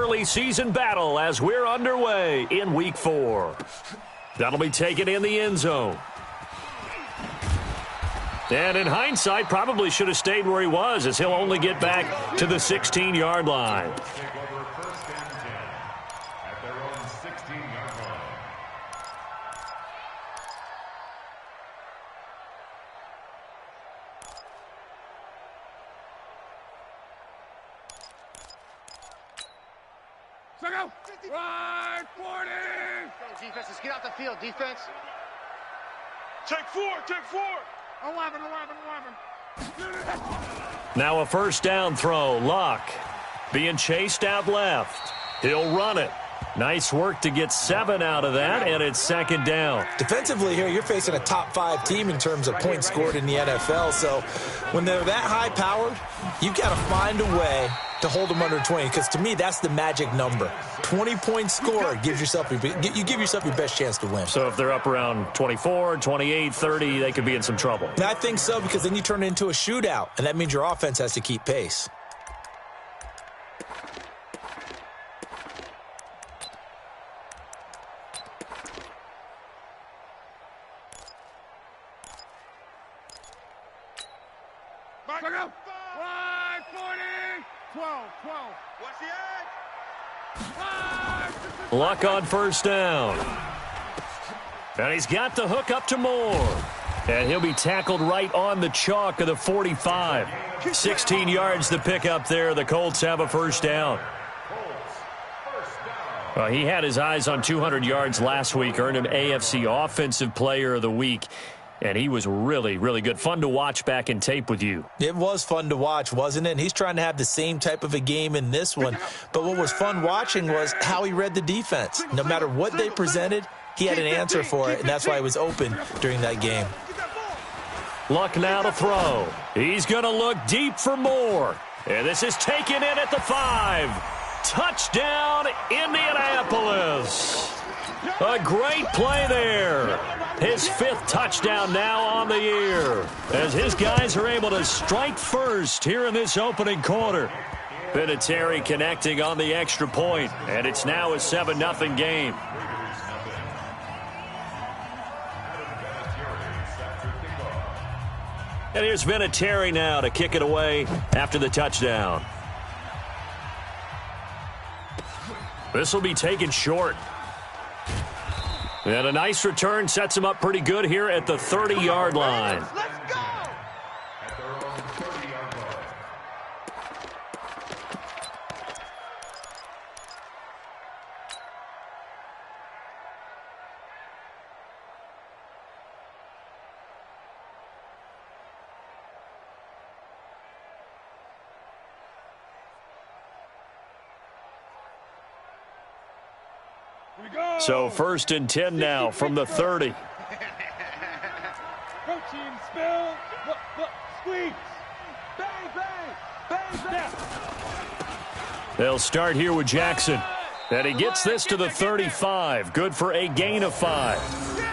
early season battle as we're underway in Week 4. That'll be taken in the end zone. And in hindsight, probably should have stayed where he was, as he'll only get back to the 16-yard line. Right, 40! Go, defense, let's get out the field, defense. Take 4, take 4! 11. Now a first down throw. Luck being chased out left. He'll run it. Nice work to get 7 out of that, and it's second down. Defensively here, you're facing a top-5 team in terms of points scored in the NFL. So when they're that high-powered, you've got to find a way to hold them under 20, because to me, that's the magic number. 20-point score gives yourself you give yourself your best chance to win. So if they're up around 24, 28, 30, they could be in some trouble. I think so, because then you turn it into a shootout, and that means your offense has to keep pace. Luck on first down. And he's got the hook up to Moore. And he'll be tackled right on the chalk of the 45. 16 yards to pick up there. The Colts have a first down. Well, he had his eyes on 200 yards last week, earned him AFC Offensive Player of the Week. And he was really, really good. Fun to watch back in tape with you. It was fun to watch, wasn't it? And he's trying to have the same type of a game in this one. But what was fun watching was how he read the defense. No matter what they presented, he had an answer for it, and that's why he was open during that game. Luck now to throw. He's going to look deep for Moore. And this is taken in at the 5. Touchdown, Indianapolis. A great play there. His 5th touchdown now on the year, as his guys are able to strike first here in this opening quarter. Vinatieri connecting on the extra point, and it's now a 7-0 game. And here's Vinatieri now to kick it away after the touchdown. This will be taken short. And a nice return sets him up pretty good here at the 30-yard line. Let's go! So 1st and 10 now from the 30. They'll start here with Jackson. And he gets this to the 35. Good for a gain of 5.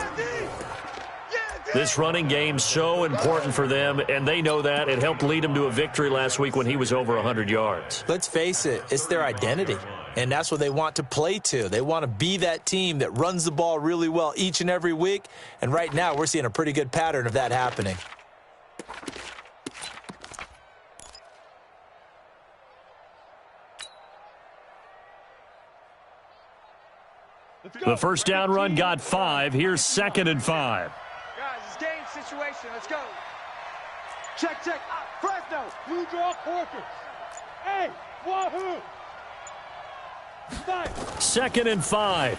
This running game so important for them, and they know that. It helped lead them to a victory last week when he was over 100 yards. Let's face it, it's their identity. And that's what they want to play to. They want to be that team that runs the ball really well each and every week. And right now, we're seeing a pretty good pattern of that happening. The first down run got 5. Here's 2nd and 5. Guys, it's game situation. Let's go. Check. Fresno, you draw Porkers. Hey, wahoo! 2nd and 5.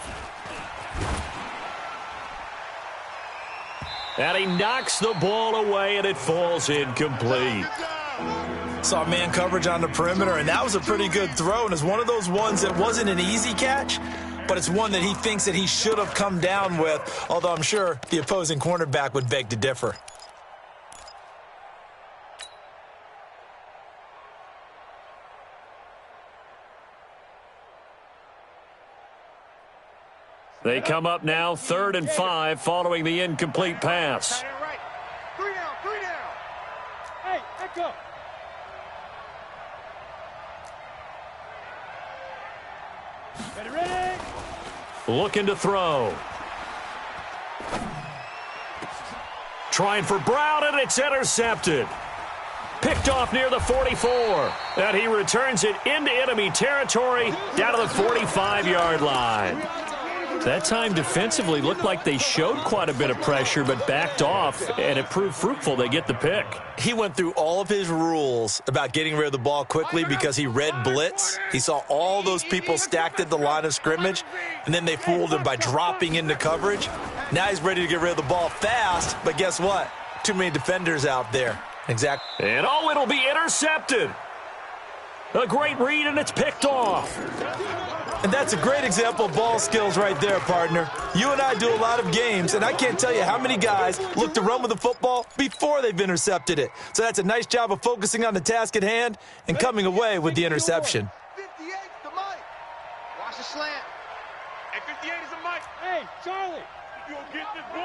And he knocks the ball away, and it falls incomplete. Saw man coverage on the perimeter, and that was a pretty good throw. And it's one of those ones that wasn't an easy catch, but it's one that he thinks that he should have come down with, although I'm sure the opposing cornerback would beg to differ. They come up now 3rd and 5 following the incomplete pass. Right. 3 down. Hey, echo. Ready? Looking to throw. Trying for Brown, and it's intercepted. Picked off near the 44. And he returns it into enemy territory down to the 45-yard line. That time defensively looked like they showed quite a bit of pressure but backed off, and it proved fruitful. They get the pick. He went through all of his rules about getting rid of the ball quickly because he read blitz. He saw all those people stacked at the line of scrimmage, and then they fooled him by dropping into coverage. Now he's ready to get rid of the ball fast, but guess what? Too many defenders out there. Exactly. And oh, it'll be intercepted. A great read, and it's picked off. And that's a great example of ball skills right there, partner. You and I do a lot of games, and I can't tell you how many guys look to run with the football before they've intercepted it. So that's a nice job of focusing on the task at hand and coming away with the interception. 58 to Mike. Watch the slant. And 58 is a Mike. Hey, Charlie. You'll get this, boy.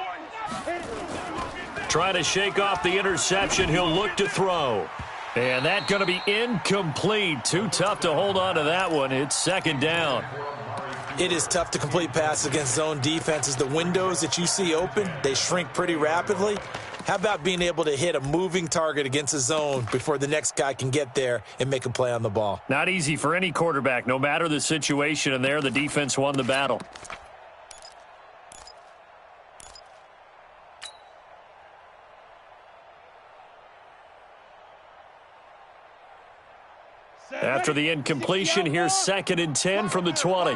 Trying to shake off the interception. He'll look to throw. And that's going to be incomplete. Too tough to hold on to that one. It's second down. It is tough to complete passes against zone defenses. The windows that you see open, they shrink pretty rapidly. How about being able to hit a moving target against a zone before the next guy can get there and make a play on the ball? Not easy for any quarterback, no matter the situation, and there the defense won the battle. After the incompletion, here's 2nd and 10 from the 20.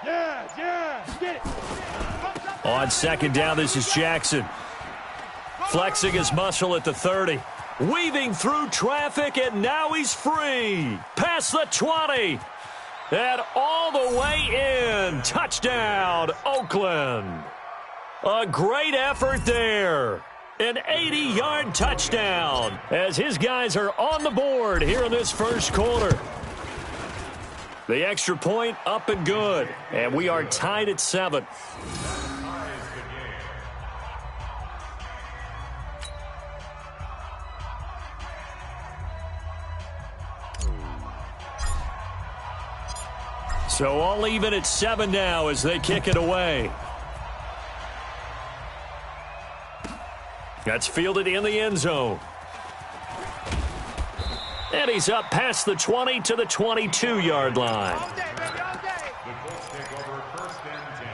Get it. On 2nd down, this is Jackson. Flexing his muscle at the 30. Weaving through traffic, and now he's free. Past the 20. And all the way in. Touchdown, Oakland. A great effort there. An 80-yard touchdown as his guys are on the board here in this first quarter. The extra point up and good, and we are tied at 7. So all even at 7 now as they kick it away. That's fielded in the end zone. And he's up past the 20 to the 22-yard line. All day, baby, all day. The Colts take over 1st and 10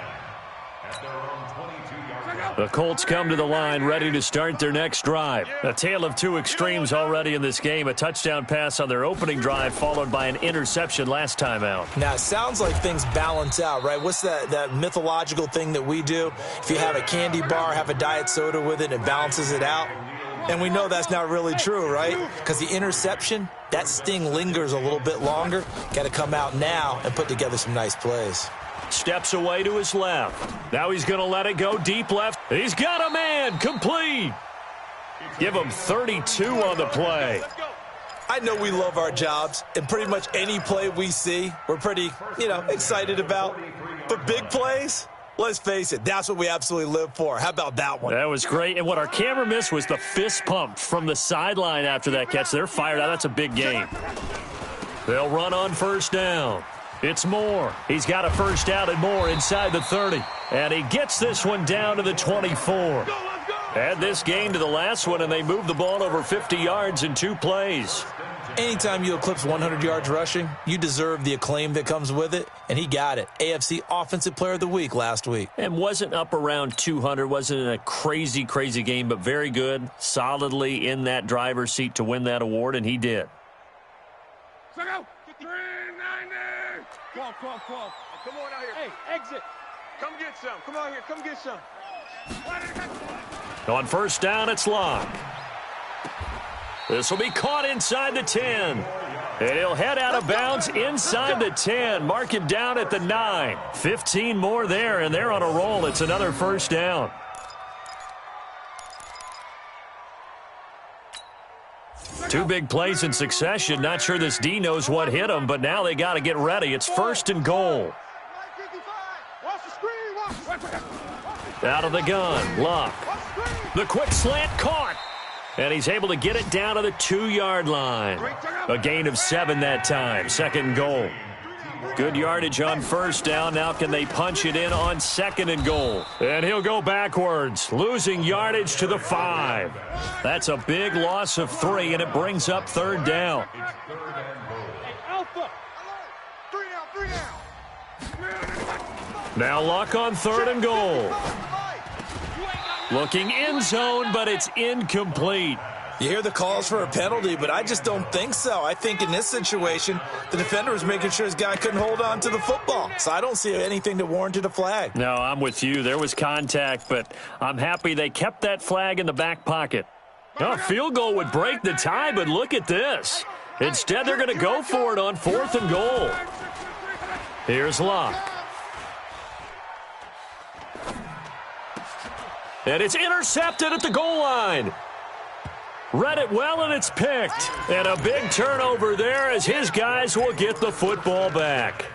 at their own 22-yard line. The Colts come to the line ready to start their next drive. A tale of two extremes already in this game. A touchdown pass on their opening drive followed by an interception last time out. Now, it sounds like things balance out, right? What's that mythological thing that we do? If you have a candy bar, have a diet soda with it, it balances it out. And we know that's not really true, right? Because the interception, that sting lingers a little bit longer. Got to come out now and put together some nice plays. Steps away to his left. Now he's going to let it go deep left. He's got a man. Complete. Give him 32 on the play. I know we love our jobs, and pretty much any play we see, we're pretty, excited about. But big plays, let's face it, that's what we absolutely live for. How about that one? That was great. And what our camera missed was the fist pump from the sideline after that catch. They're fired out. That's a big game. They'll run on 1st down. It's Moore. He's got a first down and more inside the 30. And he gets this one down to the 24. Add this game to the last one, and they move the ball over 50 yards in 2 plays. Anytime you eclipse 100 yards rushing, you deserve the acclaim that comes with it, and he got it. AFC Offensive Player of the Week last week. And wasn't up around 200, wasn't in a crazy, crazy game, but very good, solidly in that driver's seat to win that award, and he did. Go. 390. Come on. Come on out here. Hey, exit. Come get some. Come out here. Come get some. On 1st down, it's Locke. This will be caught inside the 10. And he'll head out of bounds inside the 10. Mark him down at the 9. 15 more there, and they're on a roll. It's another 1st down. Two big plays in succession. Not sure this D knows what hit him, but now they got to get ready. It's 1st and goal. Out of the gun, Locke. The quick slant caught. And he's able to get it down to the 2-yard line. A gain of 7 that time. 2nd and goal. Good yardage on 1st down. Now can they punch it in on 2nd and goal? And he'll go backwards, losing yardage to the 5. That's a big loss of 3, and it brings up 3rd down. Now Luck on 3rd and goal. Looking end zone, but it's incomplete. You hear the calls for a penalty, but I just don't think so. I think in this situation, the defender was making sure his guy couldn't hold on to the football. So I don't see anything that warranted a flag. No, I'm with you. There was contact, but I'm happy they kept that flag in the back pocket. A field goal would break the tie, but look at this. Instead, they're going to go for it on 4th and goal. Here's Luck. And it's intercepted at the goal line. Read it well, and it's picked. And a big turnover there as his guys will get the football back.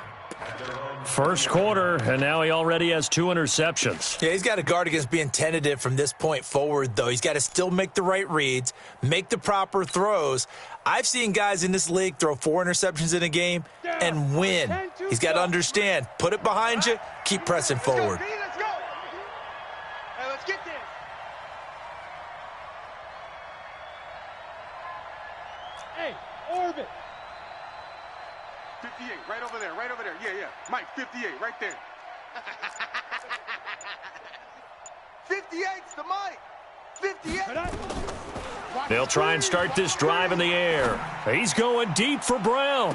First quarter, and now he already has 2 interceptions. Yeah, he's got to guard against being tentative from this point forward, though. He's got to still make the right reads, make the proper throws. I've seen guys in this league throw 4 interceptions in a game and win. He's got to understand, put it behind you, keep pressing forward. Let's go. Hey, let's get this. Hey, orbit. 58, right over there, right over there. Yeah. Mike, 58, right there. 58's the Mike. 58. They'll try and start this drive in the air. He's going deep for Brown.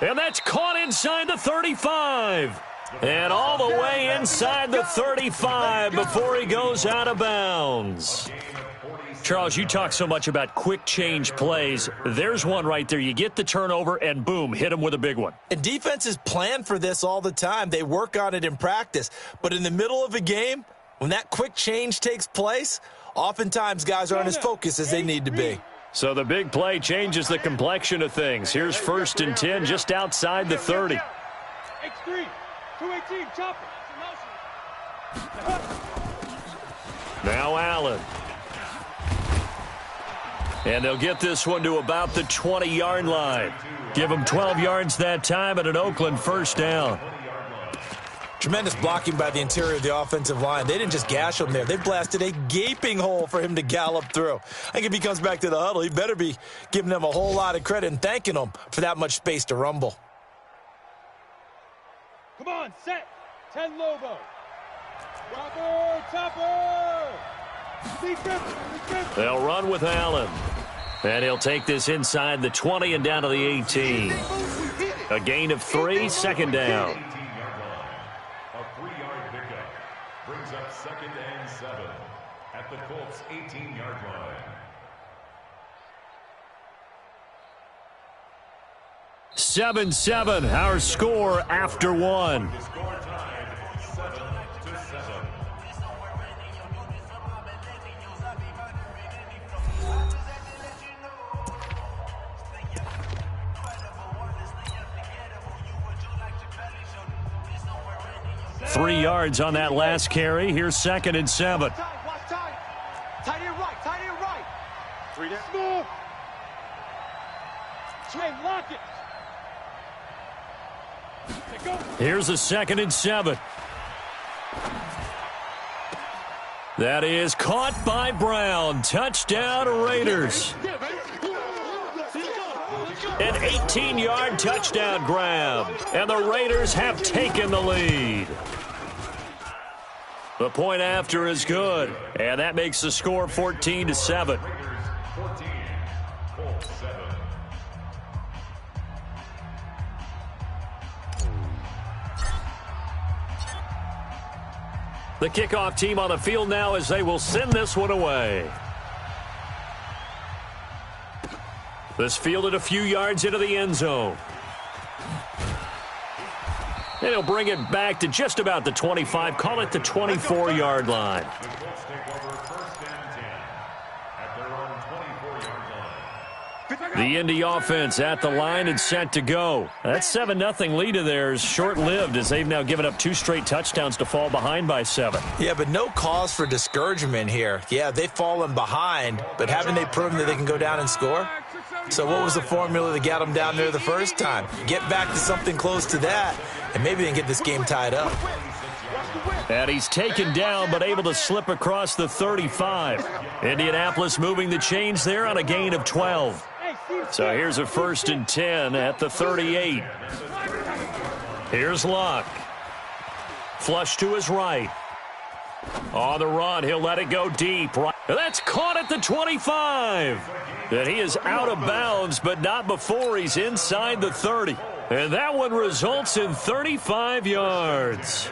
And that's caught inside the 35. And all the way inside the 35 before he goes out of bounds. Charles, you talk so much about quick change plays. There's one right there. You get the turnover, and boom, hit him with a big one. And defenses plan for this all the time. They work on it in practice. But in the middle of a game, when that quick change takes place, oftentimes guys aren't as focused as they need to be. So the big play changes the complexion of things. Here's 1st and 10 just outside the 30. X3, 218, chop it. Now Allen. And they'll get this one to about the 20-yard line. Give them 12 yards that time and an Oakland 1st down. Tremendous blocking by the interior of the offensive line. They didn't just gash him there. They blasted a gaping hole for him to gallop through. I think if he comes back to the huddle, he better be giving them a whole lot of credit and thanking them for that much space to rumble. Come on, set. 10 Lobo. Chopper. They'll run with Allen. And he'll take this inside the 20 and down to the 18. A gain of 3, 2nd down. A 3-yard pickup brings up 2nd and 7 at the Colts' 18-yard line. 7-7, our score after 1. Score tied 7-7. 3 yards on that last carry. Here's 2nd and 7. Watch time. Tight end right. 3 down. Move. Swing, lock it. Go. Here's a 2nd and 7. That is caught by Brown. Touchdown Raiders. An 18-yard touchdown grab. And the Raiders have taken the lead. The point after is good. And that makes the score 14-7. 14, Colts 7. The kickoff team on the field now as they will send this one away. This fielded a few yards into the end zone. And he'll bring it back to just about the 25, call it the 24-yard line. The Colts take over 1st and 10 at their own 24-yard line. The Indy offense at the line and set to go. That 7-0 lead of theirs short-lived as they've now given up 2 straight touchdowns to fall behind by 7. Yeah, but no cause for discouragement here. Yeah, they've fallen behind, but haven't they proven that they can go down and score? So what was the formula that got them down there the first time? Get back to something close to that, and maybe they can get this game tied up. And he's taken down but able to slip across the 35. Indianapolis moving the chains there on a gain of 12. So here's a 1st and 10 at the 38. Here's Luck. Flush to his right. On the run, he'll let it go deep. Right. That's caught at the 25. And he is out of bounds, but not before he's inside the 30. And that one results in 35 yards.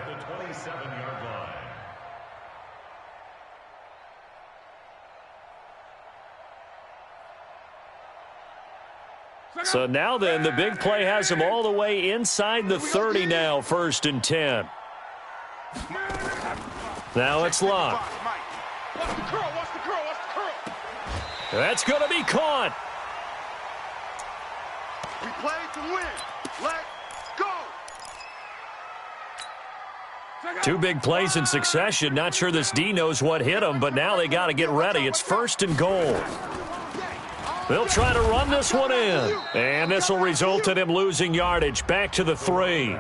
So now then, the big play has him all the way inside the 30 now, 1st and 10. Now it's Luck. That's going to be caught. We play to win. Let's go. 2 big plays in succession. Not sure this D knows what hit him, but now they got to get ready. It's 1st and goal. They'll try to run this one in. And this will result in him losing yardage back to the 3.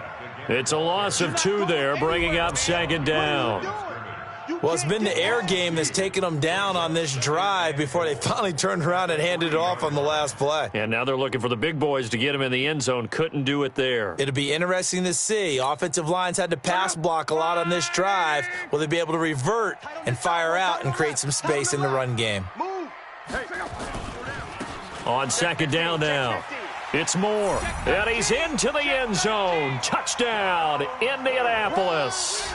It's a loss of 2 there, bringing up 2nd down. Well, it's been the air game that's taken them down on this drive before they finally turned around and handed it off on the last play. And now they're looking for the big boys to get him in the end zone. Couldn't do it there. It'll be interesting to see. Offensive lines had to pass block a lot on this drive. Will they be able to revert and fire out and create some space in the run game? On 2nd down now, it's Moore. And he's into the end zone. Touchdown, Indianapolis.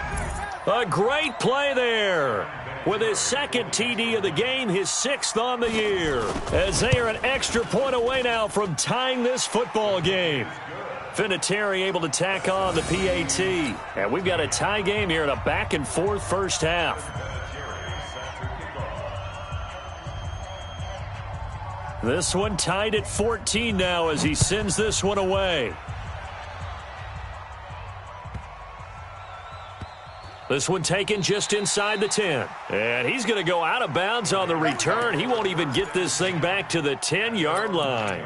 A great play there. With his 2nd TD of the game, his 6th on the year. As they are an extra point away now from tying this football game. Vinatieri able to tack on the PAT. And we've got a tie game here in a back-and-forth first half. This one tied at 14 now as he sends this one away. This one taken just inside the 10. And he's going to go out of bounds on the return. He won't even get this thing back to the 10-yard line.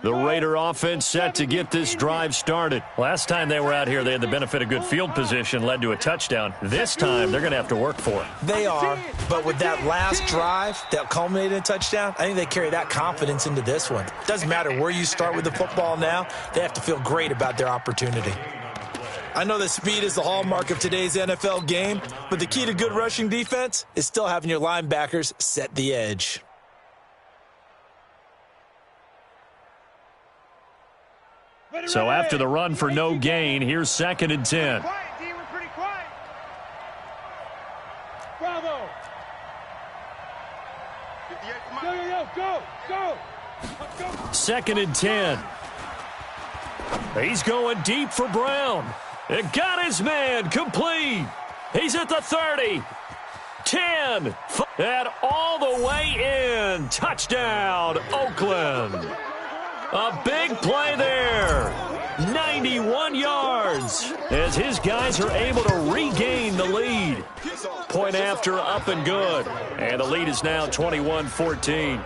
The Raider offense set to get this drive started. Last time they were out here, they had the benefit of good field position, led to a touchdown. This time, they're going to have to work for it. They are, but with that last drive that culminated in a touchdown, I think they carry that confidence into this one. Doesn't matter where you start with the football now, they have to feel great about their opportunity. I know that speed is the hallmark of today's NFL game, but the key to good rushing defense is still having your linebackers set the edge. So after the run for no gain, here's 2nd and 10. Bravo. Go. 2nd and 10. He's going deep for Brown. It got his man complete. He's at the 30. 10. And all the way in. Touchdown, Oakland. A big play there. 91 yards as his guys are able to regain the lead. Point after up and good. And the lead is now 21-14.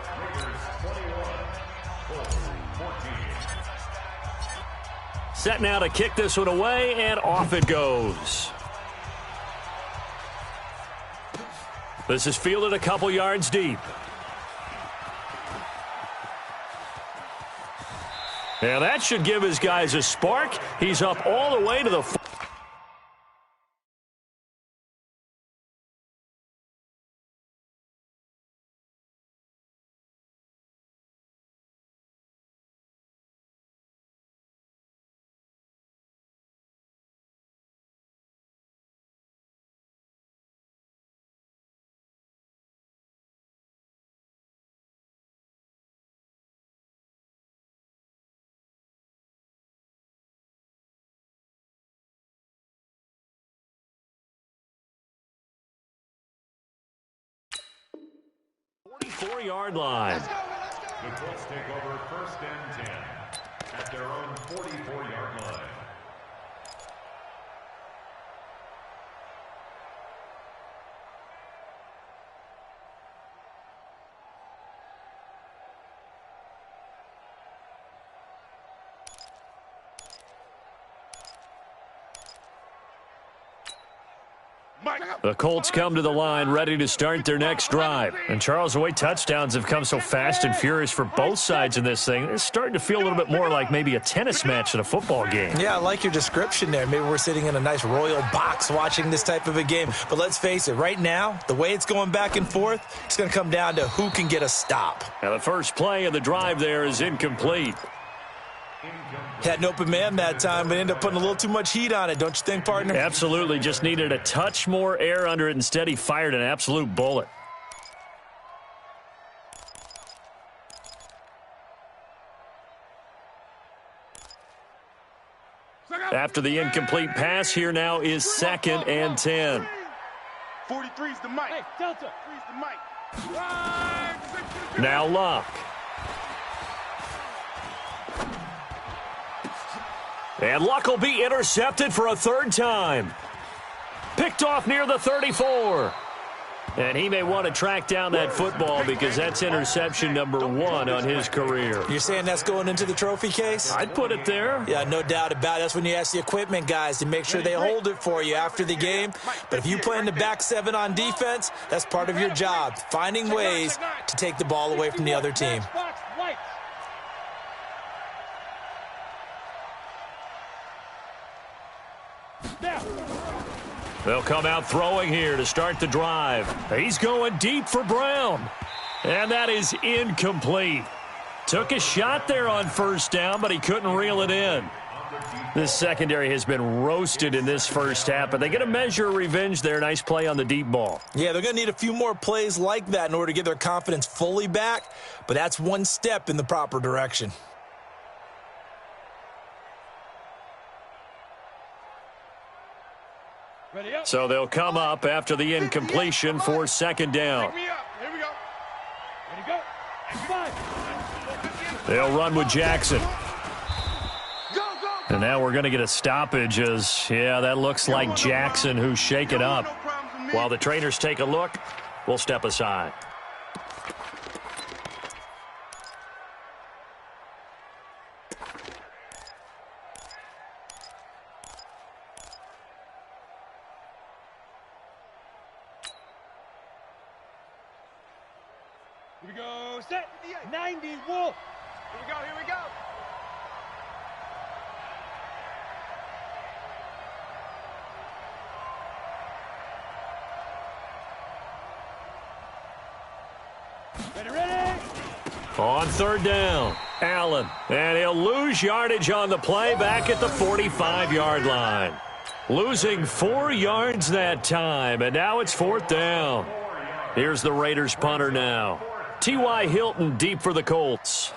Set now to kick this one away, and off it goes. This is fielded a couple yards deep. Now that should give his guys a spark. He's up all the way to the 44-yard line. The Colts take over 1st and 10 at their own 44-yard line. The Colts come to the line ready to start their next drive. And Charles, the way touchdowns have come so fast and furious for both sides in this thing, it's starting to feel a little bit more like maybe a tennis match than a football game. Yeah, I like your description there. Maybe we're sitting in a nice royal box watching this type of a game. But let's face it, right now, the way it's going back and forth, it's going to come down to who can get a stop. Now the first play of the drive there is incomplete. Had an open man that time, but ended up putting a little too much heat on it, don't you think, partner? Absolutely. Just needed a touch more air under it. Instead, he fired an absolute bullet. After the incomplete pass, here now is 2nd and 10. 43's the mic. Hey, Delta. 3's the mic. Now Luck. And Luck will be intercepted for a 3rd time. Picked off near the 34. And he may want to track down that football because that's interception number 1 on his career. You're saying that's going into the trophy case? I'd put it there. Yeah, no doubt about it. That's when you ask the equipment guys to make sure they hold it for you after the game. But if you play in the back 7 on defense, that's part of your job, finding ways to take the ball away from the other team. They'll come out throwing here to start the drive. He's going deep for Brown. And that is incomplete. Took a shot there on 1st down, but he couldn't reel it in. This secondary has been roasted in this first half, but they get a measure of revenge there. Nice play on the deep ball. Yeah, they're going to need a few more plays like that in order to get their confidence fully back, but that's one step in the proper direction. So they'll come up after the incompletion for 2nd down. Here we go. Ready, go. They'll run with Jackson. Go. And now we're going to get a stoppage as, yeah, that looks like Jackson who's shaken up. While the trainers take a look, we'll step aside. Here we go. Set. 90 Wolf. Here we go. Ready. On 3rd down, Allen. And he'll lose yardage on the play back at the 45-yard line. Losing 4 yards that time, and now it's 4th down. Here's the Raiders punter now. T.Y. Hilton deep for the Colts.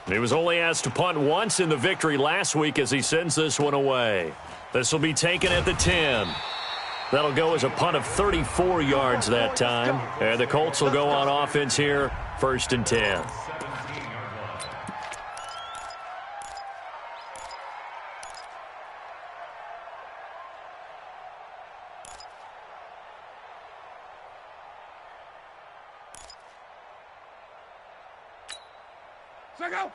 He was only asked to punt once in the victory last week as he sends this one away. This will be taken at the 10. That'll go as a punt of 34 yards that time. And the Colts will go on offense here, 1st and 10.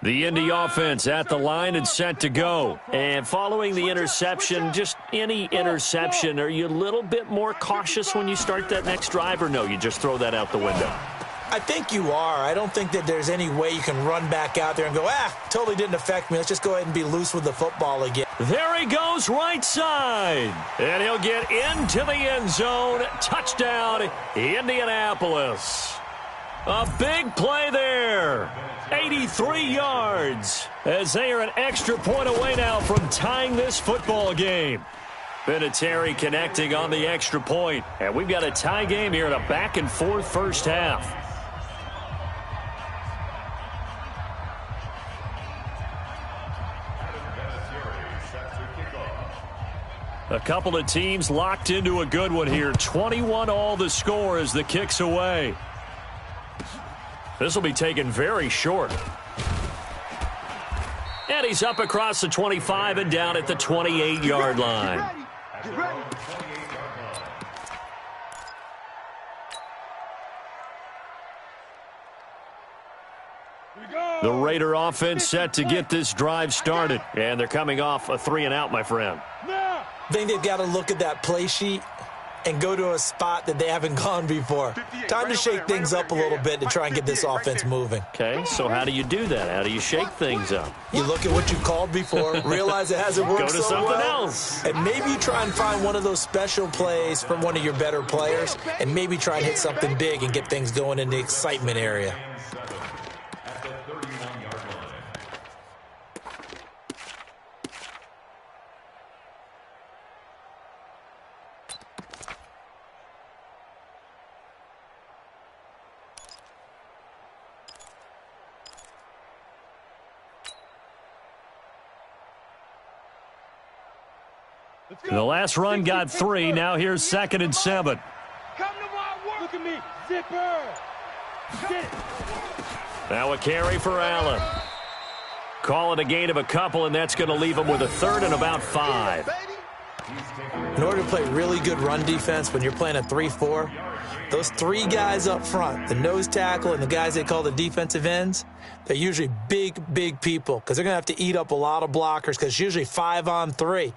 The Indy offense at the line and set to go. And following the interception, just any interception, are you a little bit more cautious when you start that next drive, or no, you just throw that out the window? I think you are. I don't think that there's any way you can run back out there and go, totally didn't affect me. Let's just go ahead and be loose with the football again. There he goes, right side. And he'll get into the end zone. Touchdown, Indianapolis. A big play there. 83 yards as they are an extra point away now from tying this football game. Vinatieri connecting on the extra point. And we've got a tie game here in a back-and-forth first half. A couple of teams locked into a good one here. 21-all the score as the kick's away. This will be taken very short. And he's up across the 25 and down at the 28-yard line. Get ready. The Raider offense set to get this drive started. And they're coming off a 3-and-out, my friend. I think they've got to look at that play sheet and go to a spot that they haven't gone before. Time to shake things up a little bit to try and get this offense moving. Okay, so how do you do that? How do you shake things up? You look at what you called before, realize it hasn't worked Go to so something well, else. and maybe you try and find one of those special plays from one of your better players, and maybe try and hit something big and get things going in the excitement area. At the 31-yard line. The last run got 3. Now here's 2nd and 7. Come to my work. Look at me. Zipper. Get it. Now a carry for Allen. Call it a gain of a couple, and that's going to leave him with a 3rd and about 5. In order to play really good run defense when you're playing a 3-4, those 3 guys up front, the nose tackle and the guys they call the defensive ends, they're usually big people because they're going to have to eat up a lot of blockers because it's usually 5-on-3.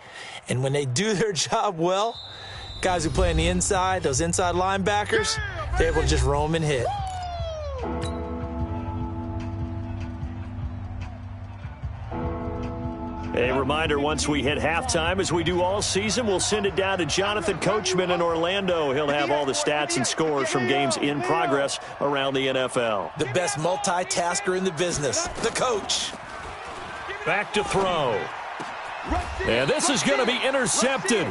And when they do their job well, guys who play on the inside, those inside linebackers, they're able to just roam and hit. A reminder, once we hit halftime, as we do all season, we'll send it down to Jonathan Coachman in Orlando. He'll have all the stats and scores from games in progress around the NFL. The best multitasker in the business, the coach. Back to throw. And this is going to be intercepted.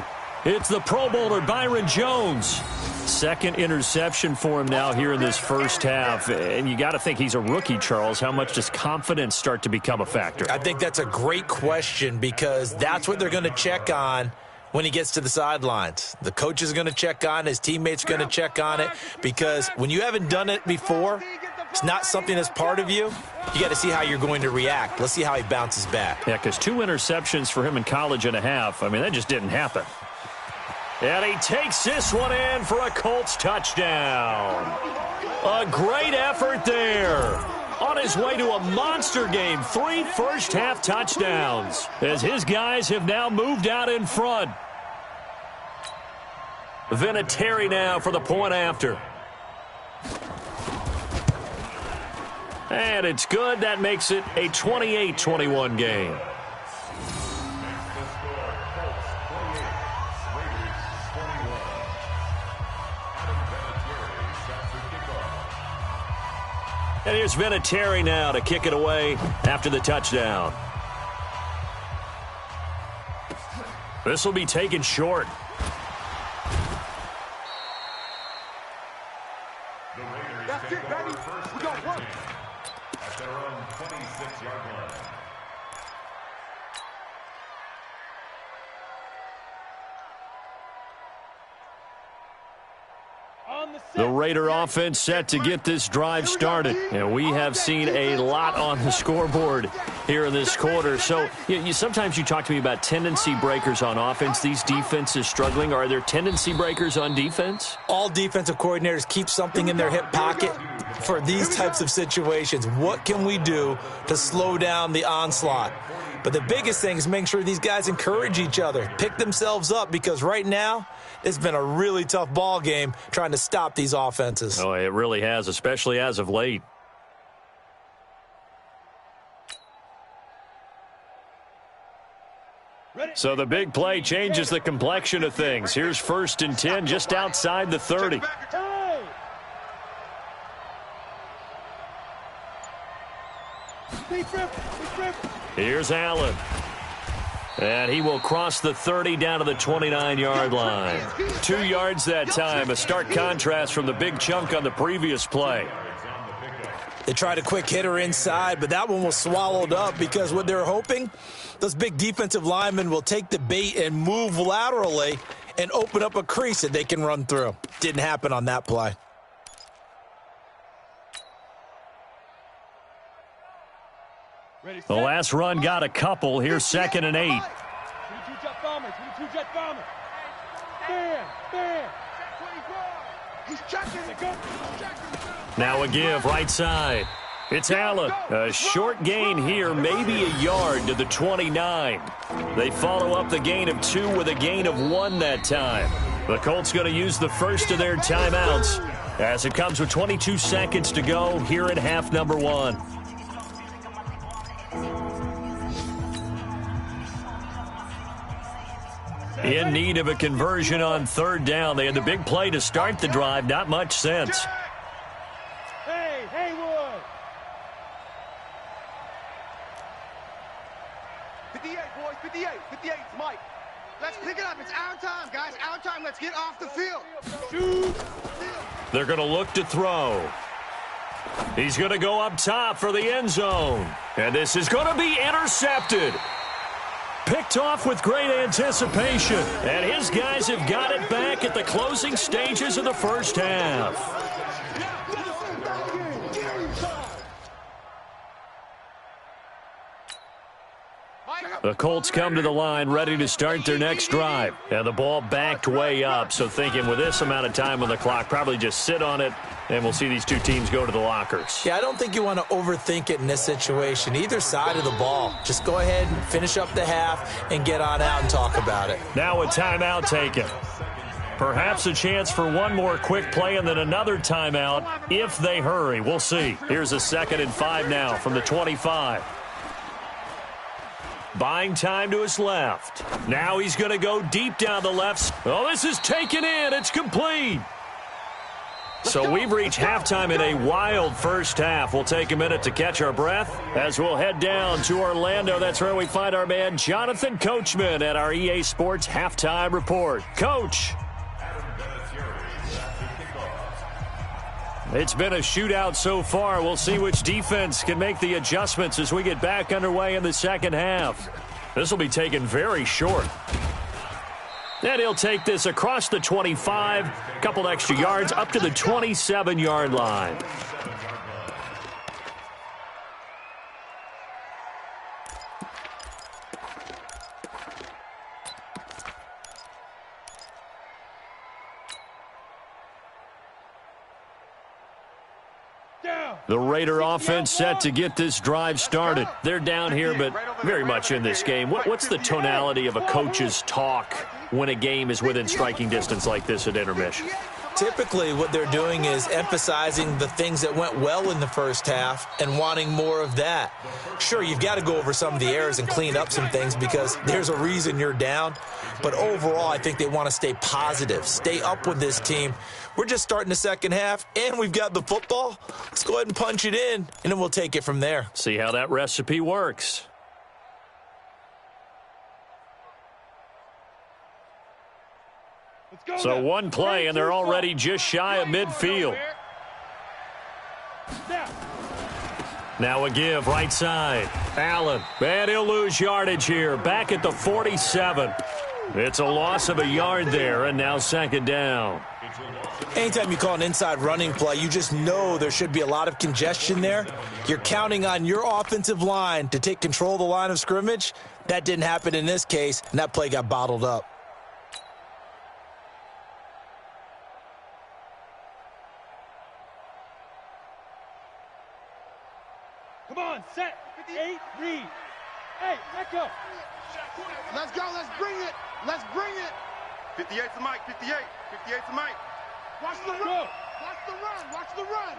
It's the Pro Bowler Byron Jones. 2nd interception for him now here in this first half. And you got to think he's a rookie, Charles. How much does confidence start to become a factor? I think that's a great question because that's what they're going to check on when he gets to the sidelines. The coach is going to check on, his teammates are going to check on it because when you haven't done it before, it's not something that's part of you. You got to see how you're going to react. Let's see how he bounces back. Yeah, because 2 interceptions for him in college and a half. I mean, that just didn't happen. And he takes this one in for a Colts touchdown. A great effort there. On his way to a monster game, 3 first-half touchdowns, as his guys have now moved out in front. Vinatieri now for the point after. And it's good. That makes it a 28-21 game. And here's Vinatieri now to kick it away after the touchdown. This will be taken short. The Raiders That's take it, over baby. first We got and work. 10 at their own 26-yard line. The Raider offense set to get this drive started. And we have seen a lot on the scoreboard here in this quarter. So sometimes you talk to me about tendency breakers on offense. These defenses struggling. Are there tendency breakers on defense? All defensive coordinators keep something in their hip pocket for these types of situations. What can we do to slow down the onslaught? But the biggest thing is make sure these guys encourage each other, pick themselves up, because right now it's been a really tough ball game trying to stop these offenses. Oh, it really has, especially as of late. So the big play changes the complexion of things. Here's 1st and 10 just outside the 30. Here's Allen. And he will cross the 30 down to the 29-yard line. 2 yards that time, a stark contrast from the big chunk on the previous play. They tried a quick hitter inside, but that one was swallowed up because what they're hoping, those big defensive linemen will take the bait and move laterally and open up a crease that they can run through. Didn't happen on that play. The last run got a couple. Here's 2nd and 8. 22 jet bombers. 22 jet bombers. Bam, bam. He's checking. Now a give right side. It's Allen. A short gain here, maybe a yard to the 29. They follow up the gain of 2 with a gain of 1 that time. The Colts going to use the first of their timeouts as it comes with 22 seconds to go here in half number 1. In need of a conversion on 3rd down. They had the big play to start the drive. Not much since. Hey, Haywood. 58, boys, 58. 58, Mike. Let's pick it up. It's our time, guys. Our time. Let's get off the field. Shoot. They're going to look to throw. He's going to go up top for the end zone. And this is going to be intercepted. Picked off with great anticipation. And his guys have got it back at the closing stages of the first half. The Colts come to the line ready to start their next drive. And the ball backed way up. So thinking with this amount of time on the clock, probably just sit on it, and we'll see these two teams go to the lockers. Yeah, I don't think you want to overthink it in this situation. Either side of the ball. Just go ahead and finish up the half and get on out and talk about it. Now a timeout taken. Perhaps a chance for one more quick play and then another timeout if they hurry. We'll see. Here's a 2nd and 5 now from the 25. Buying time to his left. Now he's going to go deep down the left. Oh, this is taken in. It's complete. So we've reached halftime in a wild first half. We'll take a minute to catch our breath as we'll head down to Orlando. That's where we find our man Jonathan Coachman at our EA Sports Halftime Report. Coach. It's been a shootout so far. We'll see which defense can make the adjustments as we get back underway in the second half. This will be taken very short. And he'll take this across the 25, a couple extra yards up to the 27-yard line. The Raider offense set to get this drive started. They're down here, but very much in this game. What's the tonality of a coach's talk when a game is within striking distance like this at intermission? Typically, what they're doing is emphasizing the things that went well in the first half and wanting more of that. Sure, you've got to go over some of the errors and clean up some things because there's a reason you're down. But overall, I think they want to stay positive, stay up with this team. We're just starting the second half, and we've got the football. Let's go ahead and punch it in, and then we'll take it from there. See how that recipe works. So one play, and they're already just shy of midfield. Now a give right side. Allen, and he'll lose yardage here. Back at the 47. It's a loss of a yard there, and now 2nd down. Anytime you call an inside running play, you just know there should be a lot of congestion there. You're counting on your offensive line to take control of the line of scrimmage. That didn't happen in this case, and that play got bottled up. Come on, set. 8, read. Hey, let go. Let's go. Let's bring it. Let's bring it. 58 to Mike. 58. 58 to Mike. Watch the run. Go. Watch the run. Watch the run.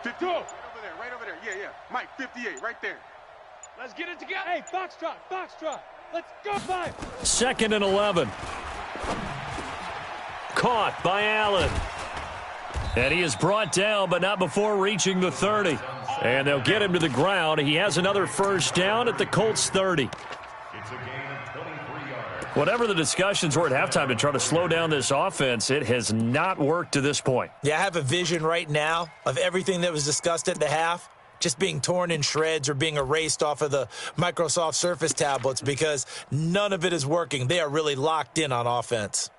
50. Go. Right over there. Right over there. Yeah, yeah. Mike, 58. Right there. Let's get it together. Hey, foxtrot. Foxtrot. Let's go. 5. 2nd and 11. Caught by Allen. And he is brought down, but not before reaching the 30. And they'll get him to the ground. He has another first down at the Colts 30. It's a gain of 23 yards. Whatever the discussions were at halftime to try to slow down this offense, it has not worked to this point. Yeah, I have a vision right now of everything that was discussed at the half just being torn in shreds or being erased off of the Microsoft Surface tablets because none of it is working. They are really locked in on offense.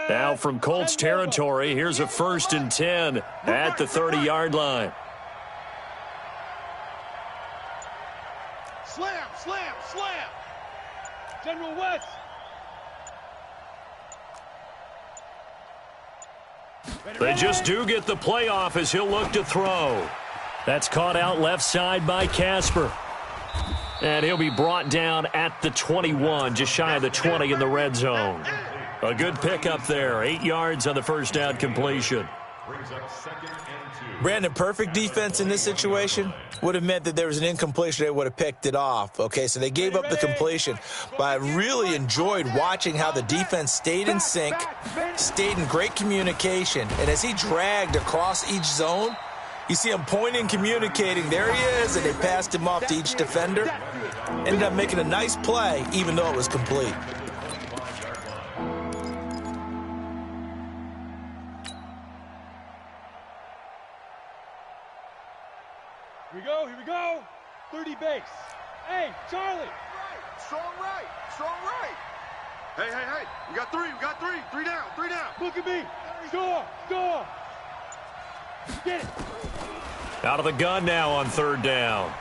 Now from Colts territory, here's a 1st and 10 at the 30-yard line. Slam, slam, slam. General West. They just do get the playoff as he'll look to throw. That's caught out left side by Casper. And he'll be brought down at the 21, just shy of the 20 in the red zone. A good pickup there. 8 yards on the first down completion. Brandon, perfect defense in this situation would have meant that there was an incompletion. They would have picked it off. Okay, so they gave up the completion. But I really enjoyed watching how the defense stayed in sync, stayed in great communication. And as he dragged across each zone, you see him pointing, communicating. There he is, and they passed him off to each defender. Ended up making a nice play, even though it was complete. Here we go. 30 base. Hey, Charlie. Strong right. Strong right. Hey. We got three. Three down. Look at me. Score. Get it. Out of the gun now on 3rd down.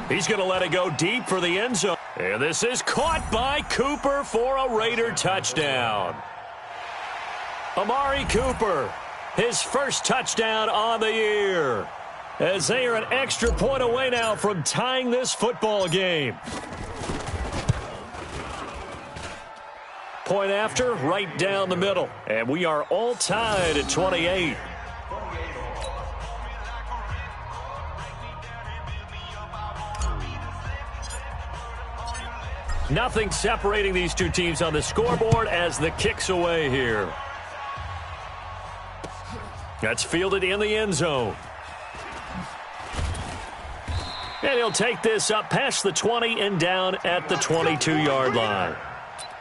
He's going to let it go deep for the end zone. And this is caught by Cooper for a Raider touchdown. Amari Cooper, his first touchdown on the year, as they are an extra point away now from tying this football game. Point after, right down the middle. And we are all tied at 28. Nothing separating these two teams on the scoreboard as the kick's away here. That's fielded in the end zone. And he'll take this up past the 20 and down at the 22-yard line.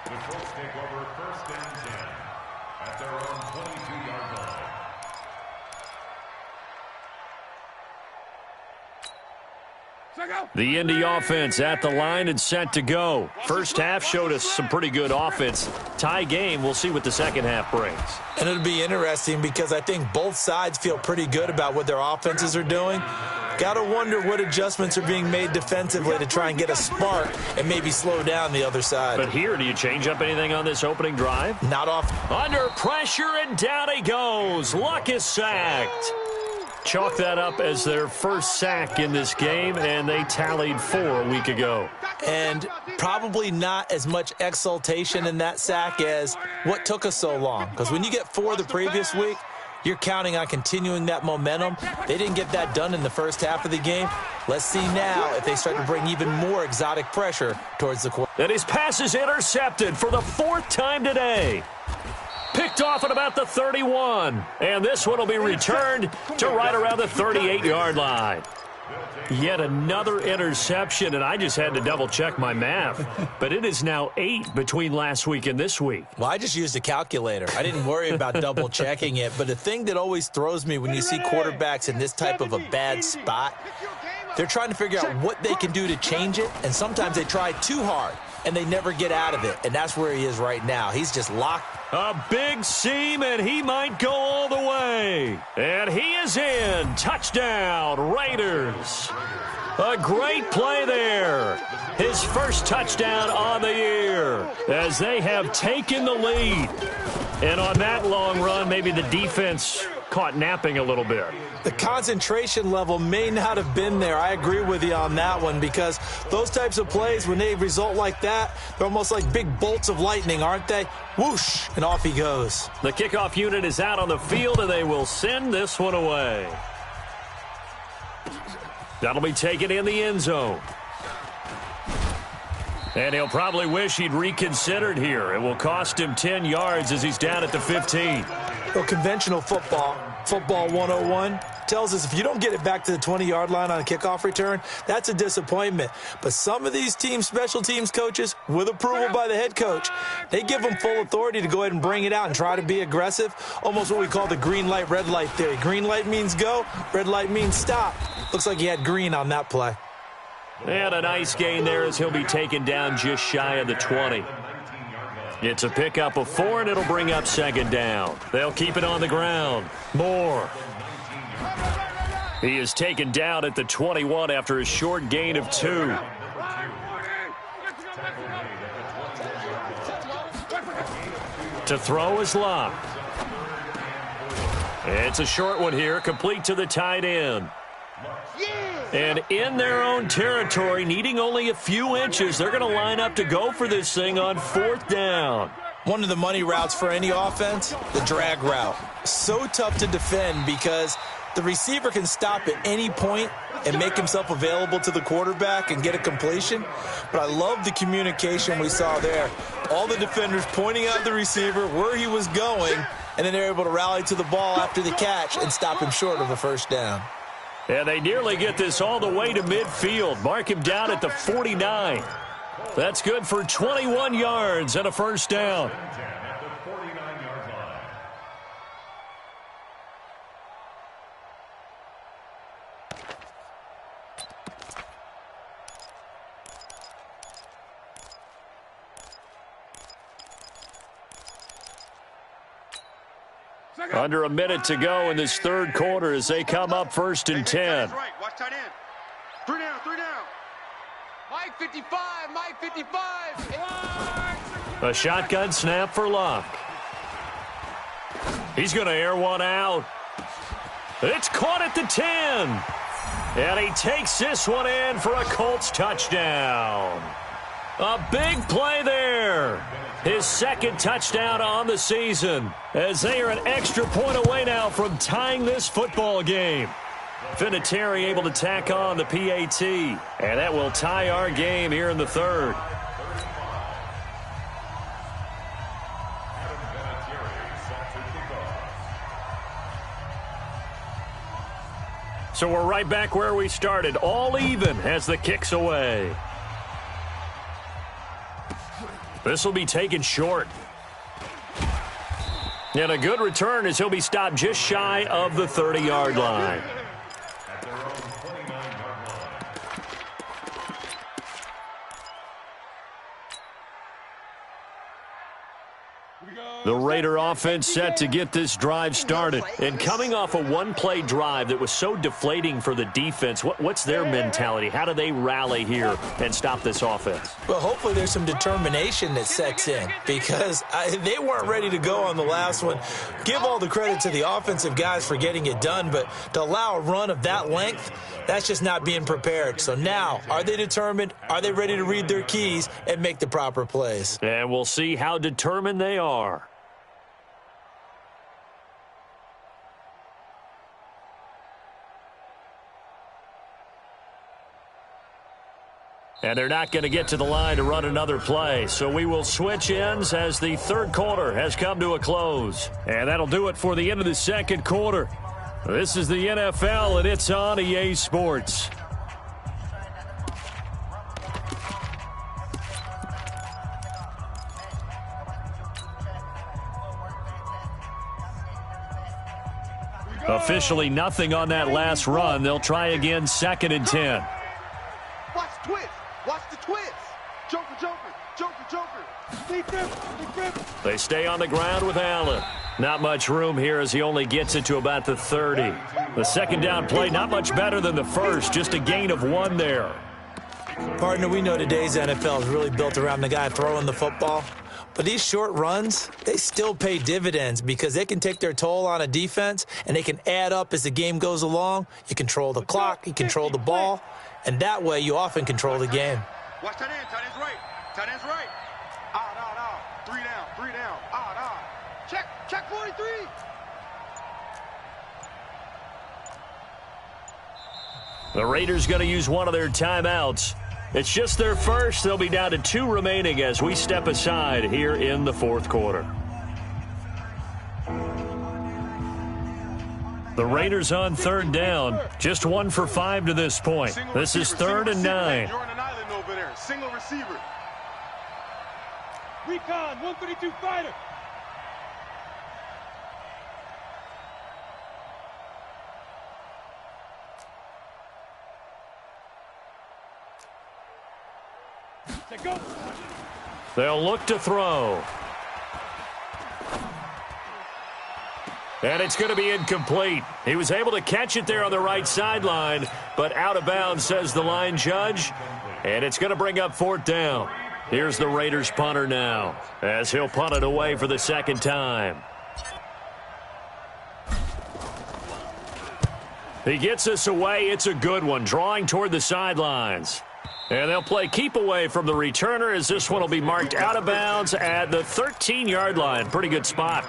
The Colts take over 1st and 10 at their own 22-yard line. The Indy offense at the line and set to go. First half showed us some pretty good offense. Tie game, we'll see what the second half brings. And it'll be interesting because I think both sides feel pretty good about what their offenses are doing. Got to wonder what adjustments are being made defensively to try and get a spark and maybe slow down the other side. But here, do you change up anything on this opening drive? Not off. Under pressure, and down he goes. Luck is sacked. Chalk that up as their first sack in this game, and they tallied 4 a week ago. And probably not as much exultation in that sack as what took us so long. Because when you get 4 the previous week, you're counting on continuing that momentum. They didn't get that done in the first half of the game. Let's see now if they start to bring even more exotic pressure towards the quarterback. And his pass is intercepted for the 4th time today. Picked off at about the 31. And this one will be returned to right around the 38-yard line. Yet another interception, and I just had to double-check my math. But it is now 8 between last week and this week. Well, I just used a calculator. I didn't worry about double-checking it. But the thing that always throws me when you see quarterbacks in this type of a bad spot, they're trying to figure out what they can do to change it, and sometimes they try too hard, and they never get out of it. And that's where he is right now. He's just locked. A big seam, and he might go all the way. And he is in. Touchdown, Raiders. A great play there. His first touchdown on the year as they have taken the lead. And on that long run, maybe the defense caught napping a little bit. The concentration level may not have been there. I agree with you on that one because those types of plays, when they result like that, they're almost like big bolts of lightning, aren't they? Whoosh, and off he goes. The kickoff unit is out on the field, and they will send this one away. That'll be taken in the end zone. And he'll probably wish he'd reconsidered here. It will cost him 10 yards as he's down at the 15. Well, conventional football 101, tells us if you don't get it back to the 20-yard line on a kickoff return, that's a disappointment. But some of these special teams coaches, with approval by the head coach, they give them full authority to go ahead and bring it out and try to be aggressive, almost what we call the green light, red light theory. Green light means go, red light means stop. Looks like he had green on that play. And a nice gain there as he'll be taken down just shy of the 20. It's a pickup of 4, and it'll bring up second down. They'll keep it on the ground. Moore. He is taken down at the 21 after a short gain of 2. To throw is Locke. It's a short one here, complete to the tight end. And in their own territory, needing only a few inches, they're going to line up to go for this thing on 4th down. One of the money routes for any offense, the drag route. So tough to defend because the receiver can stop at any point and make himself available to the quarterback and get a completion. But I love the communication we saw there. All the defenders pointing out the receiver, where he was going, and then they're able to rally to the ball after the catch and stop him short of a first down. And they nearly get this all the way to midfield. Mark him down at the 49. That's good for 21 yards and a first down. Under a minute to go in this third quarter as they come up 1st and 10. Watch tight end. 3 down, 3 down. Mike 55, Mike 55. A shotgun snap for Locke. He's going to air one out. It's caught at the 10. And he takes this one in for a Colts touchdown. A big play there. His second touchdown on the season as they are an extra point away now from tying this football game. Vinatieri able to tack on the PAT, and that will tie our game here in the third. So we're right back where we started, all even as the kick's away. This will be taken short. And a good return as he'll be stopped just shy of the 30-yard line. The Raider offense set to get this drive started. And coming off a one-play drive that was so deflating for the defense, what's their mentality? How do they rally here and stop this offense? Well, hopefully there's some determination that sets in because they weren't ready to go on the last one. Give all the credit to the offensive guys for getting it done, but to allow a run of that length, that's just not being prepared. So now, are they determined? Are they ready to read their keys and make the proper plays? And we'll see how determined they are. And they're not going to get to the line to run another play. So we will switch ends as the third quarter has come to a close. And that'll do it for the end of the second quarter. This is the NFL, and it's on EA Sports. Officially nothing on that last run. They'll try again 2nd and 10. Watch the twist. Watch the twist. Joker, Joker, Joker, Joker. Deep grip. They stay on the ground with Allen. Not much room here as he only gets it to about the 30. The second down play not much better than the first. Just a gain of 1 there. Partner, we know today's NFL is really built around the guy throwing the football. But these short runs, they still pay dividends because they can take their toll on a defense and they can add up as the game goes along. You control the clock, you control the ball, and that way you often control the game. Watch tight end. Tight end's right. Tight end's right. Odd. 3 down. 3 down. Odd. Check 43. The Raiders going to use one of their timeouts. It's just their first. They'll be down to 2 remaining as we step aside here in the fourth quarter. The Raiders on third down. Just 1 for 5 to this point. This is 3rd and 9. You're on an island over there. Single receiver. Recon, 132 fighter. Go. They'll look to throw. And it's going to be incomplete. He was able to catch it there on the right sideline, but out of bounds, says the line judge. And it's going to bring up 4th down. Here's the Raiders punter now, as he'll punt it away for the 2nd time. He gets us away. It's a good one, drawing toward the sidelines. And they'll play keep away from the returner, as this one will be marked out of bounds at the 13-yard line. Pretty good spot.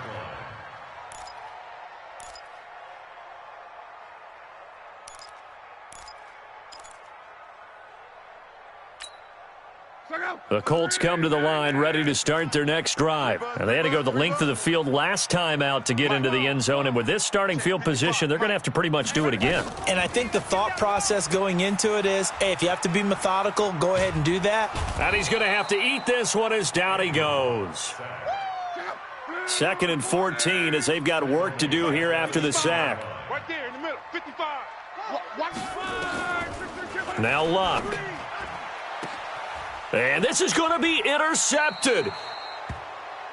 The Colts come to the line ready to start their next drive. And they had to go the length of the field last time out to get into the end zone. And with this starting field position, they're going to have to pretty much do it again. And I think the thought process going into it is, hey, if you have to be methodical, go ahead and do that. And he's going to have to eat this one as down he goes. 2nd and 14 as they've got work to do here after the sack. Right there in the middle. 55. Now Luck. And this is going to be intercepted.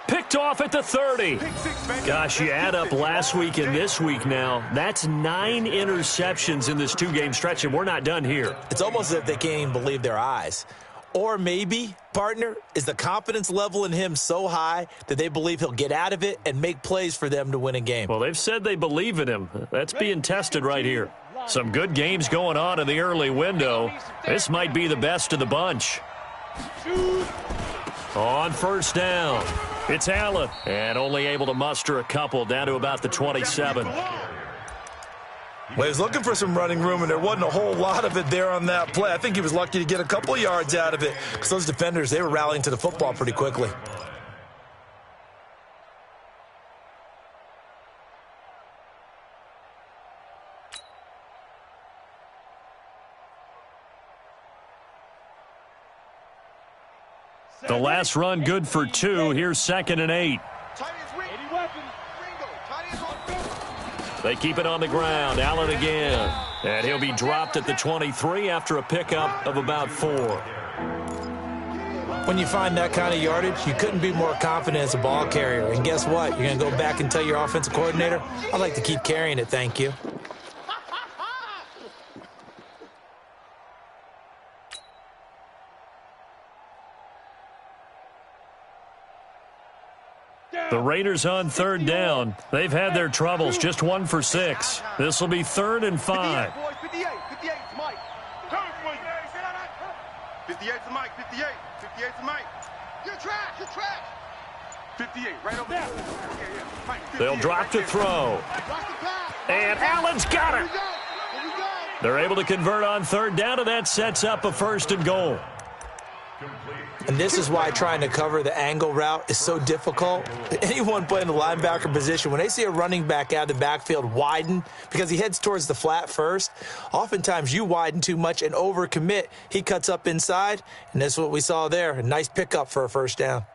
Picked off at the 30. Gosh, you add up last week and this week now. That's 9 interceptions in this 2-game stretch, and we're not done here. It's almost as if they can't even believe their eyes. Or maybe, partner, is the confidence level in him so high that they believe he'll get out of it and make plays for them to win a game. Well, they've said they believe in him. That's being tested right here. Some good games going on in the early window. This might be the best of the bunch. On 1st down, it's Allen, and only able to muster a couple down to about the 27. Well, he was looking for some running room, and there wasn't a whole lot of it there on that play. I think he was lucky to get a couple yards out of it because those defenders, they were rallying to the football pretty quickly. The last run good for 2. Here's 2nd and 8. They keep it on the ground. Allen again. And he'll be dropped at the 23 after a pickup of about 4. When you find that kind of yardage, you couldn't be more confident as a ball carrier. And guess what? You're going to go back and tell your offensive coordinator, I'd like to keep carrying it, thank you. The Raiders on 3rd down. They've had their troubles, just 1 for 6. This will be 3rd and 5. 58 to Mike. 58 to Mike. 58 to Mike. You're trash. 58, right over there. Mike, They'll drop to throw. And Allen's got it. They're able to convert on 3rd down, and that sets up a 1st and goal. And this is why trying to cover the angle route is so difficult. Anyone playing the linebacker position, when they see a running back out of the backfield widen because he heads towards the flat first, oftentimes you widen too much and overcommit. He cuts up inside, and that's what we saw there. A nice pickup for a 1st down.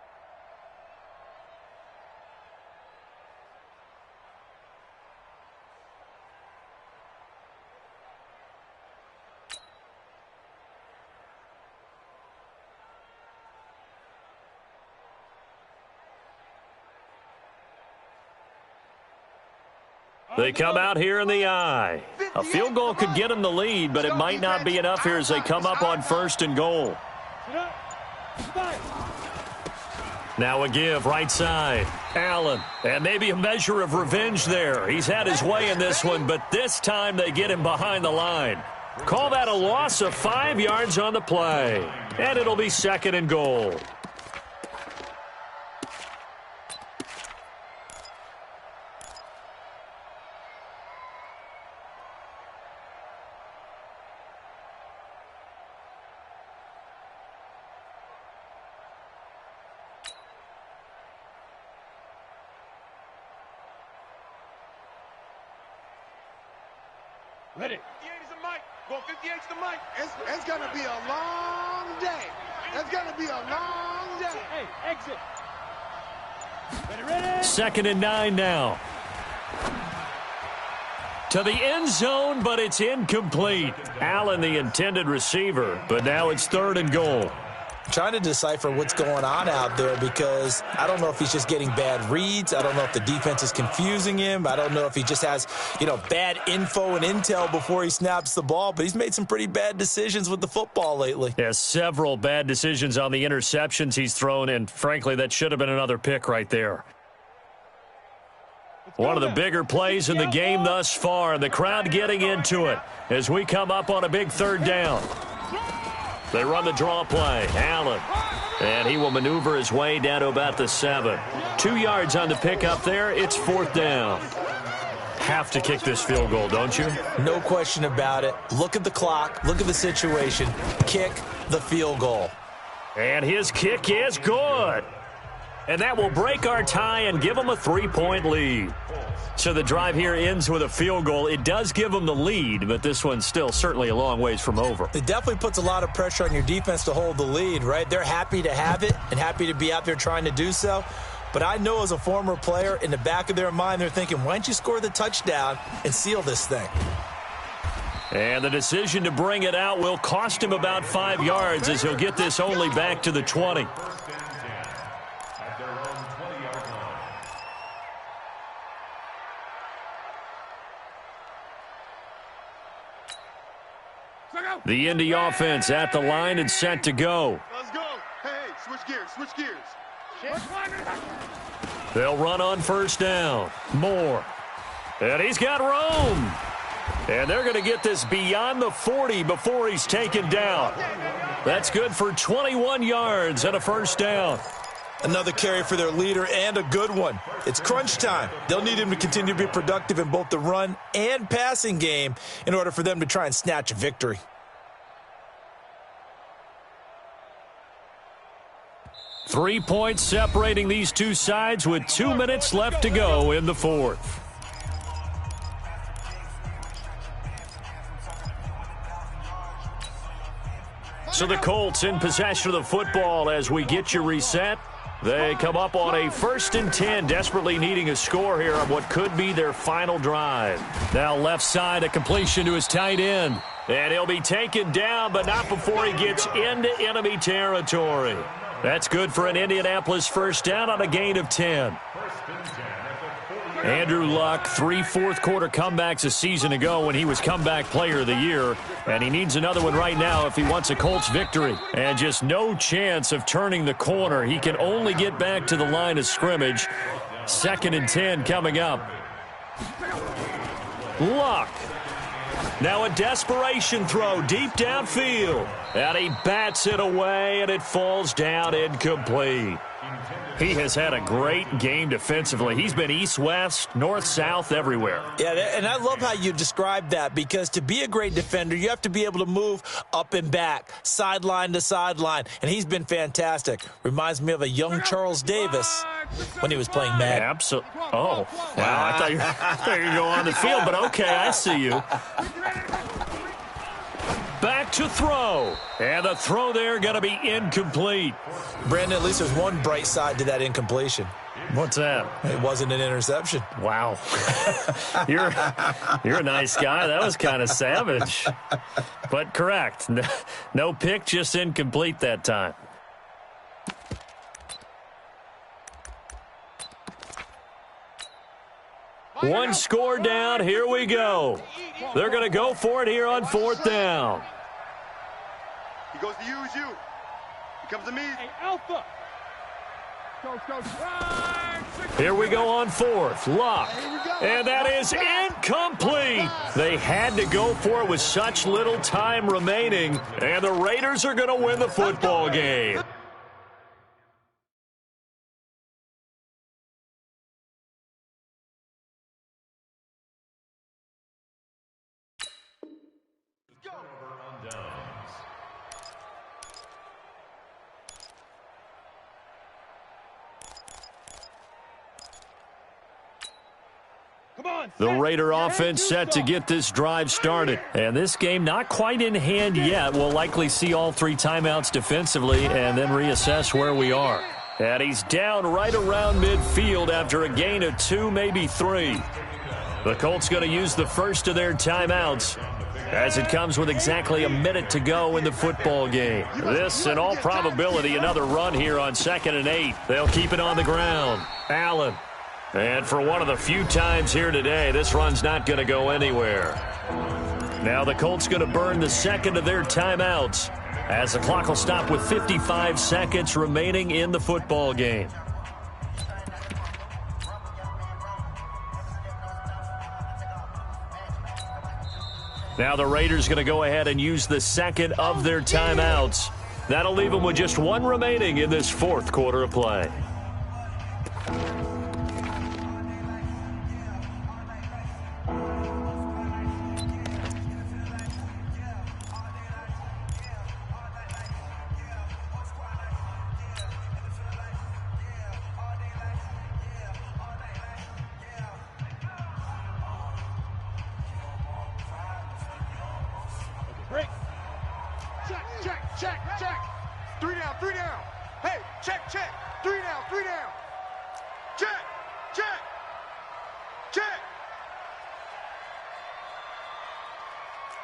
They come out here in the eye. A field goal could get them the lead, but it might not be enough here as they come up on 1st and goal. Now a give, right side. Allen, and maybe a measure of revenge there. He's had his way in this one, but this time they get him behind the line. Call that a loss of 5 yards on the play. And it'll be 2nd and goal. Ready. 58 is the mic. Going 58 is the mic. It's going to be a long day. It's going to be a long day. Hey, exit. Ready. 2nd and 9 now. To the end zone, but it's incomplete. Allen, the intended receiver, but now it's 3rd and goal. Trying to decipher what's going on out there because I don't know if he's just getting bad reads. I don't know if the defense is confusing him. I don't know if he just has, bad info and intel before he snaps the ball. But he's made some pretty bad decisions with the football lately. Yeah, several bad decisions on the interceptions he's thrown, and frankly, that should have been another pick right there. One of the bigger plays in the game thus far, and the crowd getting into it as we come up on a big 3rd down. They run the draw play. Allen. And he will maneuver his way down to about the 7. 2 yards on the pickup there. It's 4th down. Have to kick this field goal, don't you? No question about it. Look at the clock. Look at the situation. Kick the field goal. And his kick is good. And that will break our tie and give them a 3-point lead. So the drive here ends with a field goal. It does give them the lead, but this one's still certainly a long ways from over. It definitely puts a lot of pressure on your defense to hold the lead, right? They're happy to have it and happy to be out there trying to do so. But I know as a former player, in the back of their mind, they're thinking, why don't you score the touchdown and seal this thing? And the decision to bring it out will cost him about 5 yards as he'll get this only back to the 20. The Indy offense at the line and set to go. Let's go. Hey, switch gears, switch gears. They'll run on 1st down. Moore. And he's got room. And they're going to get this beyond the 40 before he's taken down. That's good for 21 yards and a 1st down. Another carry for their leader and a good one. It's crunch time. They'll need him to continue to be productive in both the run and passing game in order for them to try and snatch a victory. Three points separating these two sides with 2 minutes left to go in the 4th. So the Colts in possession of the football as we get you reset. They come up on a 1st and 10, desperately needing a score here on what could be their final drive. Now left side, a completion to his tight end. And he'll be taken down, but not before he gets into enemy territory. That's good for an Indianapolis 1st down on a gain of 10. Andrew Luck, 3 fourth-quarter comebacks a season ago when he was comeback player of the year, and he needs another one right now if he wants a Colts victory. And just no chance of turning the corner. He can only get back to the line of scrimmage. 2nd and 10 coming up. Luck. Now a desperation throw deep downfield. And he bats it away, and it falls down incomplete. He has had a great game defensively. He's been east-west, north-south, everywhere. Yeah, and I love how you described that, because to be a great defender, you have to be able to move up and back, sideline to sideline, and he's been fantastic. Reminds me of a young Charles Davis when he was playing Madden. Absolutely. Oh, wow. I thought you were going to go on the field, but okay, I see you. Back to throw. And the throw there going to be incomplete. Brandon, at least there's one bright side to that incompletion. What's that? It wasn't an interception. Wow. You're a nice guy. That was kind of savage. But correct. No pick, just incomplete that time. One score down. Here we go. They're going to go for it here on 4th down. He goes to use you. He comes to me. Hey, Alpha. Go. Here we go on 4th. Lock. And that is incomplete. They had to go for it with such little time remaining. And the Raiders are going to win the football game. The Raider offense set to get this drive started. And this game not quite in hand yet. We'll likely see all 3 timeouts defensively and then reassess where we are. And he's down right around midfield after a gain of 2, maybe 3. The Colts going to use the first of their timeouts as it comes with exactly a minute to go in the football game. This, in all probability, another run here on 2nd and 8. They'll keep it on the ground. Allen. And for one of the few times here today, this run's not going to go anywhere. Now the Colts going to burn the second of their timeouts as the clock will stop with 55 seconds remaining in the football game. Now the Raiders going to go ahead and use the second of their timeouts. That'll leave them with just 1 remaining in this 4th quarter of play. Check. 3 down. Hey, check. 3 down. Check.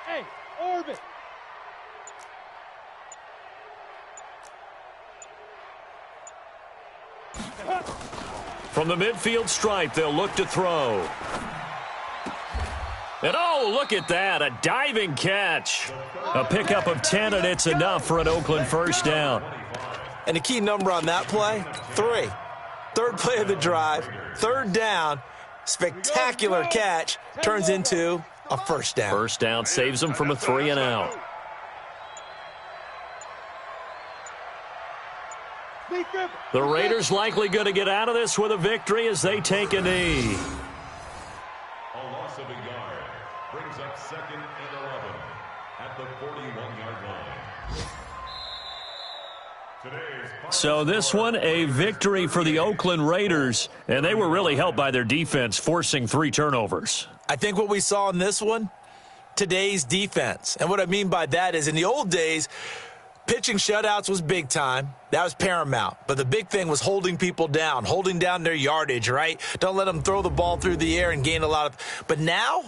Hey, orbit. From the midfield stripe, they'll look to throw. And oh, look at that, a diving catch. A pickup of 10, and it's enough for an Oakland first down. And the key number on that play, 3. 3rd play of the drive, 3rd down, spectacular catch, turns into a first down. First down saves them from a 3 and out. The Raiders likely going to get out of this with a victory as they take a knee. A loss of a yard brings up 2nd and 11 at the 41-yard line. So this one, a victory for the Oakland Raiders, and they were really helped by their defense forcing 3 turnovers. I think what we saw in this one, today's defense. And what I mean by that is in the old days, pitching shutouts was big time. That was paramount. But the big thing was holding people down, holding down their yardage, right? Don't let them throw the ball through the air and gain a lot of. But now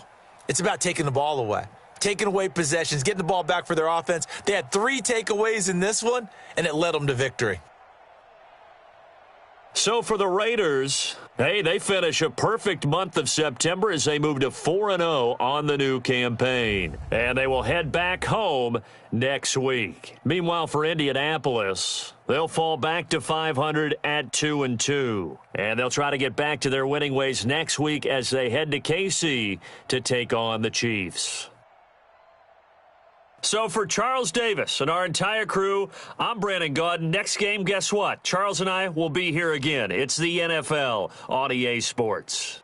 it's about taking the ball away, taking away possessions, getting the ball back for their offense. They had 3 takeaways in this one, and it led them to victory. So for the Raiders, hey, they finish a perfect month of September as they move to 4-0 on the new campaign. And they will head back home next week. Meanwhile, for Indianapolis, they'll fall back to 500 at 2-2. And they'll try to get back to their winning ways next week as they head to KC to take on the Chiefs. So for Charles Davis and our entire crew, I'm Brandon Gaudin. Next game, guess what? Charles and I will be here again. It's the NFL on EA Sports.